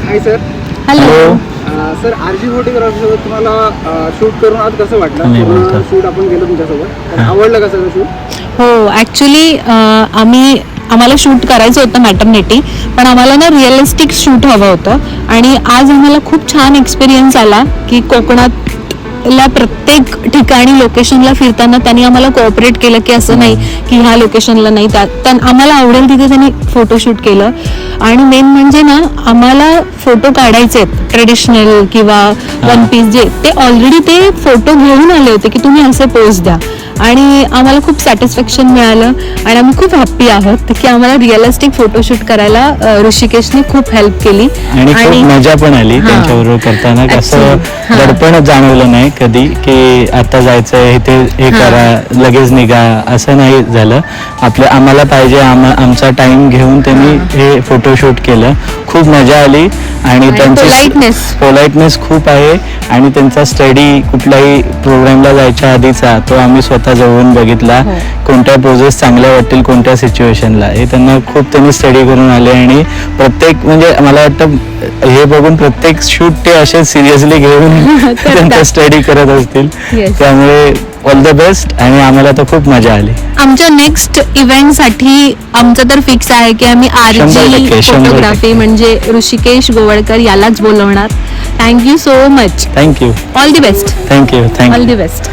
हाय sir. Hello. Sir RG फोटोग्राफीसोबत तुम्हाला shoot करून आज कसं वाटलं? शूट आपण केलं तुमच्यासोबत, आवडलं का सगळं शूट? हो, ॲक्च्युली आम्हाला शूट करायचं होतं मॅटर्निटी, पण आम्हाला ना रिअलिस्टिक शूट हवं होतं. आणि आज आम्हाला खूप छान एक्सपिरियन्स आला की कोकणातल्या प्रत्येक ठिकाणी लोकेशनला फिरताना त्यांनी आम्हाला कोऑपरेट केलं की असं नाही की ह्या लोकेशनला नाही, त्या आम्हाला आवडेल तिथे त्यांनी फोटोशूट केलं. आणि मेन म्हणजे ना आम्हाला फोटो काढायचे आहेत ट्रेडिशनल किंवा वन पीस जे ते ऑलरेडी ते फोटो घेऊन आले होते की तुम्ही असे पोज द्या. आणि आम्हाला खूप सॅटिस्फॅक्शन मिळालं आणि आम्ही खूप हॅप्पी आहोत की आम्हाला रिअलिस्टिक फोटोशूट करायला ऋषिकेशने खूप हेल्प केली आणि खूप मजा पण आली त्यांच्याबरोबर करताना. कसं दडपण जाणवलं नाही कधी की आता जायचंय इथे हे करा लगेच निघा असं नाही झालं. आम्हाला पाहिजे आमचा टाइम घेऊन त्यांनी हे फोटोशूट केलं. खूप मजा आली आणि त्यांची पोलाइटनेस खूप आहे. आणि त्यांचा स्टडी कुठल्याही प्रोग्रामला जायच्या आधीचा तो आम्ही स्वतः जवळून बघितला. कोणत्या पोजेस चांगल्या वाटतील कोणत्या सिच्युएशनला हे त्यांनी स्टडी करून आले. आणि प्रत्येक म्हणजे मला वाटतं हे बघून प्रत्येक शूट ते असे सिरियसली घेऊन त्यांचा स्टडी करत असतील. त्यामुळे ऑल द बेस्ट. आणि आम्हाला तर खूप मजा आली. आमच्या नेक्स्ट इव्हेंटसाठी आमचं तर फिक्स आहे की आम्ही आरजी फोटोग्राफी म्हणजे ऋषिकेश गोवळकर यालाच बोलवणार. Thank you so much. Thank you. All the best. Thank you. All the best.